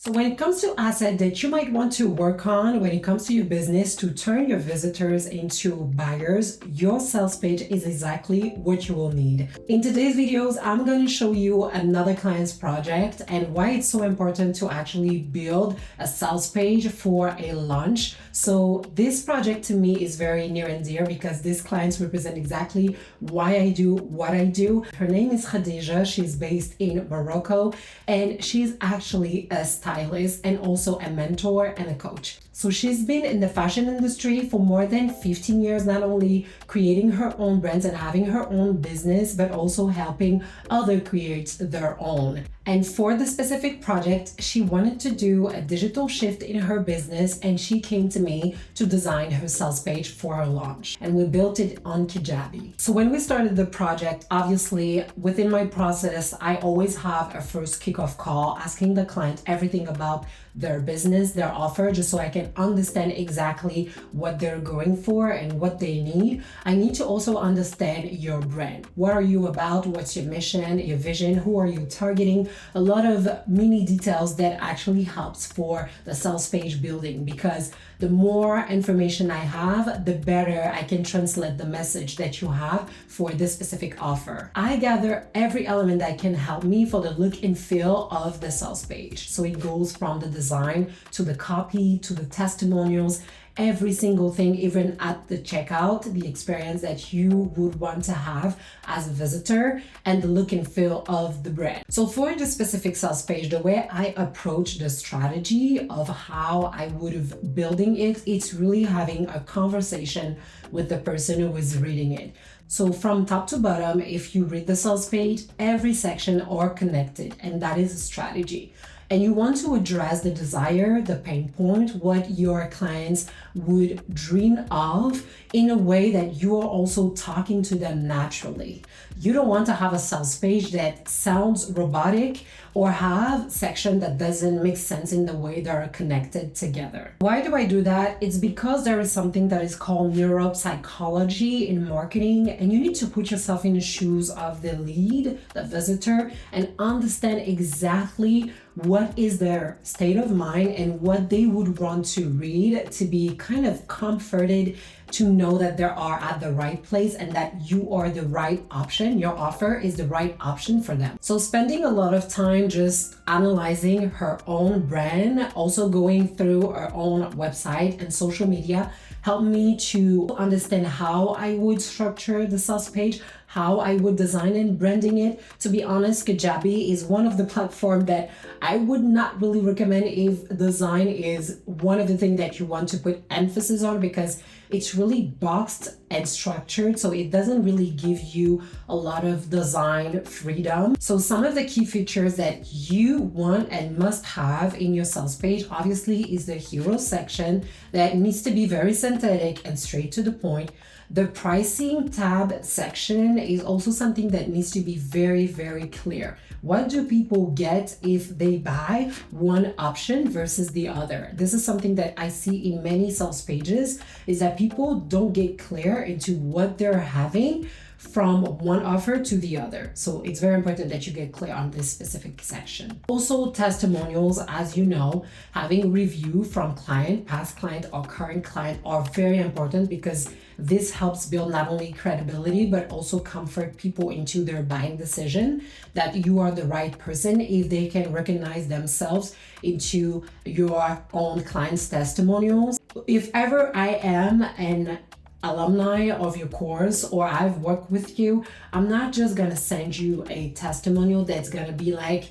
So when it comes to assets that you might want to work on when it comes to your business to turn your visitors into buyers, your sales page is exactly what you will need. In today's videos, I'm going to show you another client's project and why it's so important to actually build a sales page for a launch. So this project to me is very near and dear because these clients represent exactly why I do what I do. Her name is Khadija. She's based in Morocco and she's actually a stylist and also a mentor and a coach. So she's been in the fashion industry for more than 15 years, not only creating her own brands and having her own business, but also helping others create their own. And for the specific project, she wanted to do a digital shift in her business and she came to me to design her sales page for her launch. And we built it on Kajabi. So when we started the project, obviously within my process, I always have a first kickoff call asking the client everything about their business, their offer, just so I can understand exactly what they're going for and what they need. I need to also understand your brand. What are you about? What's your mission, your vision? Who are you targeting? A lot of mini details that actually helps for the sales page building, because the more information I have, the better I can translate the message that you have for this specific offer. I gather every element that can help me for the look and feel of the sales page. So it goes from the design to the copy to the testimonials, every single thing, even at the checkout, the experience that you would want to have as a visitor and the look and feel of the brand. So for the specific sales page, the way I approach the strategy of how I would have building it, it's really having a conversation with the person who is reading it. So from top to bottom, if you read the sales page, every section are connected, and that is a strategy. And you want to address the desire, the pain point, what your clients would dream of in a way that you are also talking to them naturally. You don't want to have a sales page that sounds robotic or have section that doesn't make sense in the way they're connected together. Why do I do that? It's because there is something that is called neuropsychology in marketing, and you need to put yourself in the shoes of the lead, the visitor, and understand exactly what is their state of mind and what they would want to read to be kind of comforted, to know that they are at the right place and that you are the right option. Your offer is the right option for them. So spending a lot of time just analyzing her own brand, also going through her own website and social media, helped me to understand how I would structure the sales page, how I would design and branding it. To be honest, Kajabi is one of the platforms that I would not really recommend if design is one of the things that you want to put emphasis on, because it's really boxed and structured, so it doesn't really give you a lot of design freedom. So some of the key features that you want and must have in your sales page, obviously, is the hero section that needs to be very synthetic and straight to the point. The pricing tab section is also something that needs to be very, very clear. What do people get if they buy one option versus the other? This is something that I see in many sales pages, is that people don't get clear into what they're having from one offer to the other. So it's very important that you get clear on this specific section. Also, testimonials, as you know, having review from client, past client or current client are very important, because this helps build not only credibility, but also comfort people into their buying decision that you are the right person if they can recognize themselves into your own client's testimonials. If ever I am an alumni of your course or I've worked with you, I'm not just gonna send you a testimonial that's gonna be like,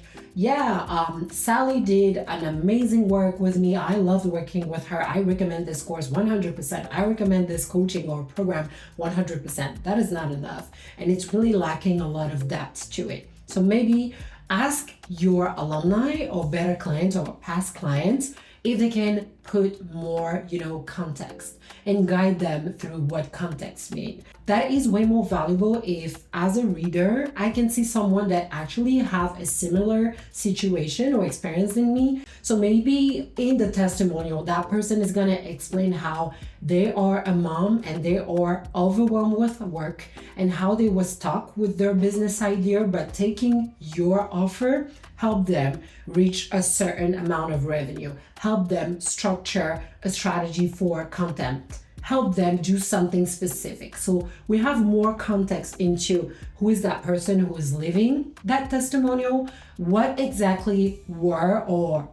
Sally did an amazing work with me. I loved working with her. I recommend this course 100%. I recommend this coaching or program 100%. That is not enough. And it's really lacking a lot of depth to it. So maybe ask your alumni or better clients or past clients if they can put more, context and guide them through what context means. That is way more valuable if, as a reader, I can see someone that actually have a similar situation or experience than me. So maybe in the testimonial, that person is going to explain how they are a mom and they are overwhelmed with work and how they were stuck with their business idea, but taking your offer help them reach a certain amount of revenue, help them structure a strategy for content, help them do something specific. So we have more context into who is that person who is living that testimonial, what exactly were or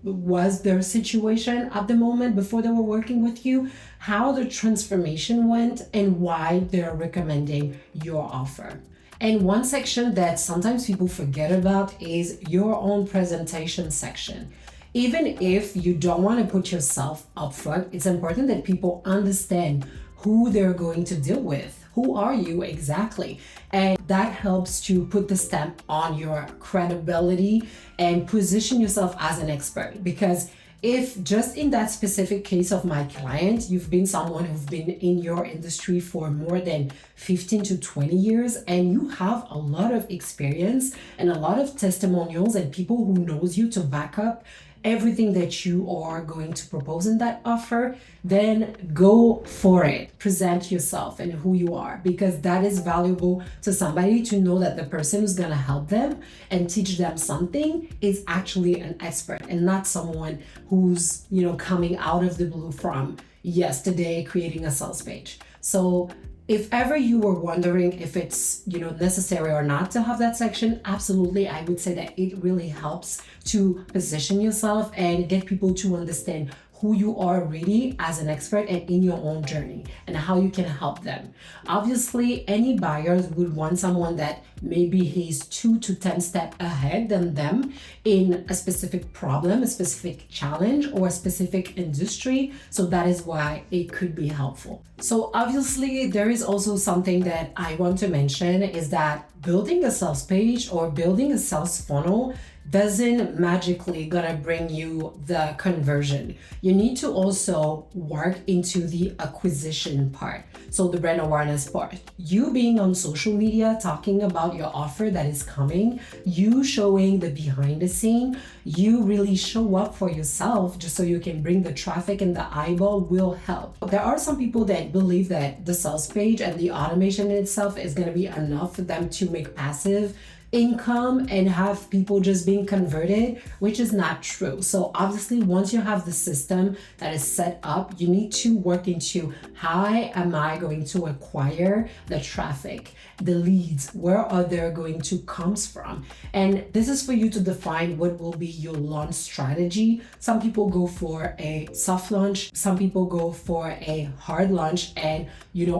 was their situation at the moment before they were working with you, how the transformation went, and why they're recommending your offer. And one section that sometimes people forget about is your own presentation section. Even if you don't want to put yourself up front, it's important that people understand who they're going to deal with. Who are you exactly? And that helps to put the stamp on your credibility and position yourself as an expert. Because if just in that specific case of my client, you've been someone who's been in your industry for more than 15 to 20 years and you have a lot of experience and a lot of testimonials and people who knows you to back up everything that you are going to propose in that offer, then go for it. Present yourself and who you are, because that is valuable to somebody to know that the person who's going to help them and teach them something is actually an expert and not someone who's, coming out of the blue from yesterday creating a sales page. So if ever you were wondering if it's, necessary or not to have that section, absolutely, I would say that it really helps to position yourself and get people to understand who you are really as an expert and in your own journey and how you can help them. Obviously, any buyers would want someone that maybe he's 2 to 10 steps ahead than them in a specific problem, a specific challenge, or a specific industry. So that is why it could be helpful. So obviously, there is also something that I want to mention is that building a sales page or building a sales funnel doesn't magically gonna bring you the conversion. You need to also work into the acquisition part. So the brand awareness part. You being on social media, talking about your offer that is coming, you showing the behind the scene, you really show up for yourself just so you can bring the traffic and the eyeball will help. There are some people that believe that the sales page and the automation in itself is gonna be enough for them to make passive income and have people just being converted, which is not true. So obviously, once you have the system that is set up, you need to work into how am I going to acquire the traffic, the leads, where are they going to come from? And this is for you to define what will be your launch strategy. Some people go for a soft launch, some people go for a hard launch and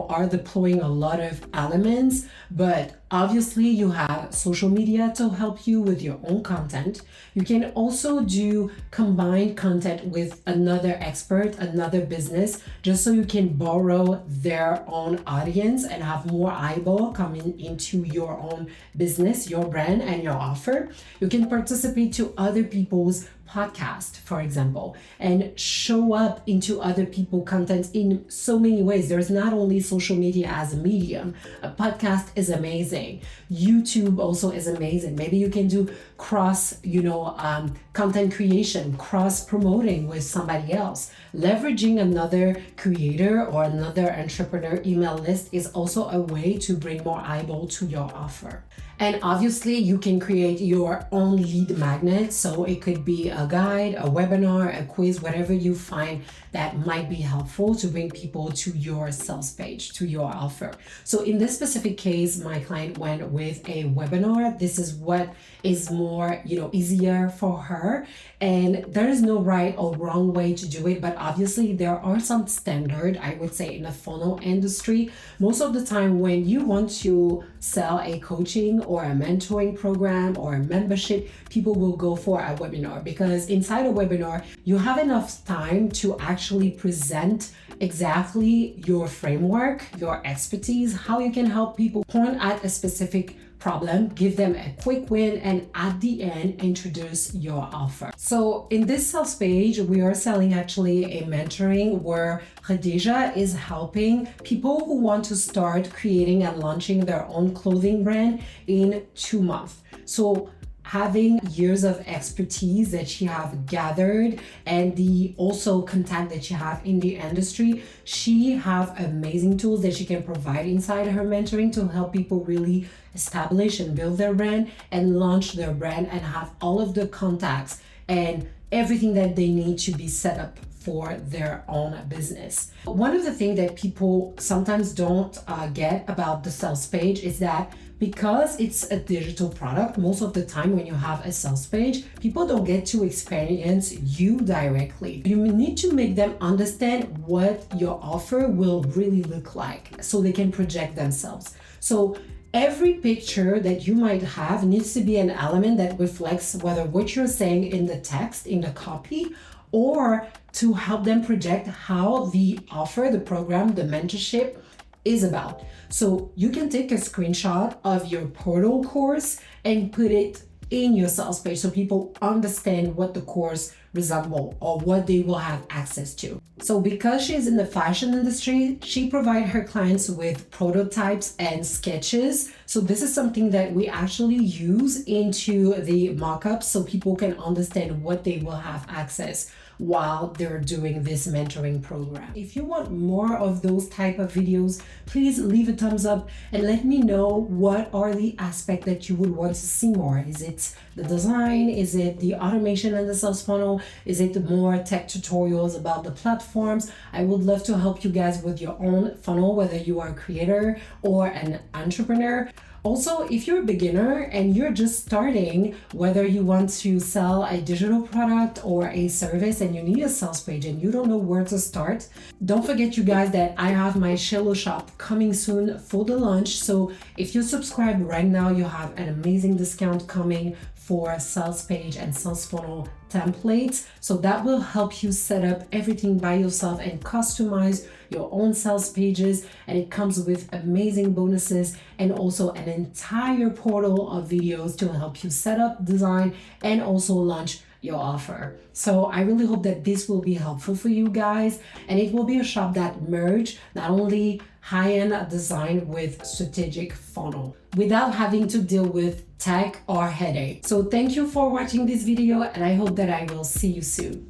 are deploying a lot of elements, but obviously you have social media to help you with your own content. You can also do combined content with another expert, another business, just so you can borrow their own audience and have more eyeball coming into your own business, your brand, and your offer. You can participate to other people's podcast, for example, and show up into other people's content in so many ways. There's not only social media as a medium. A podcast is amazing. YouTube also is amazing. Maybe you can do cross, content creation, cross promoting with somebody else. Leveraging another creator or another entrepreneur email list is also a way to bring more eyeball to your offer. And obviously you can create your own lead magnet. So it could be a guide, a webinar, a quiz, whatever you find that might be helpful to bring people to your sales page, to your offer. So in this specific case, my client went with a webinar. This is what is more, easier for her. And there is no right or wrong way to do it. But obviously there are some standard, I would say, in the funnel industry. Most of the time when you want to sell a coaching or a mentoring program or a membership, people will go for a webinar, because inside a webinar, you have enough time to actually present exactly your framework, your expertise, how you can help people point at a specific problem, give them a quick win, and at the end, introduce your offer. So in this sales page, we are selling actually a mentoring where Khadija is helping people who want to start creating and launching their own clothing brand in 2 months. So having years of expertise that she have gathered and the also contact that she have in the industry, she have amazing tools that she can provide inside her mentoring to help people really establish and build their brand and launch their brand and have all of the contacts and everything that they need to be set up for their own business. One of the things that people sometimes don't get about the sales page is that because it's a digital product, most of the time when you have a sales page, people don't get to experience you directly. You need to make them understand what your offer will really look like so they can project themselves. So every picture that you might have needs to be an element that reflects whether what you're saying in the text, in the copy, or to help them project how the offer, the program, the mentorship is about. So you can take a screenshot of your portal course and put it in your sales page so people understand what the course resembles or what they will have access to. So because she's in the fashion industry, she provides her clients with prototypes and sketches. So this is something that we actually use into the mock-ups so people can understand what they will have access while they're doing this mentoring program. If you want more of those type of videos, please leave a thumbs up and let me know what are the aspects that you would want to see more. Is it the design? Is it the automation and the sales funnel? Is it the more tech tutorials about the platforms? I would love to help you guys with your own funnel, whether you are a creator or an entrepreneur. Also, if you're a beginner and you're just starting, whether you want to sell a digital product or a service and you need a sales page and you don't know where to start, don't forget you guys that I have my Shallow Shop coming soon for the launch. So if you subscribe right now, you have an amazing discount coming for sales page and sales funnel templates. So that will help you set up everything by yourself and customize your own sales pages. And it comes with amazing bonuses and also an entire portal of videos to help you set up, design, and also launch your offer. So I really hope that this will be helpful for you guys, and it will be a shop that merge not only high-end design with strategic funnel without having to deal with tech or headache. So thank you for watching this video, and I hope that I will see you soon.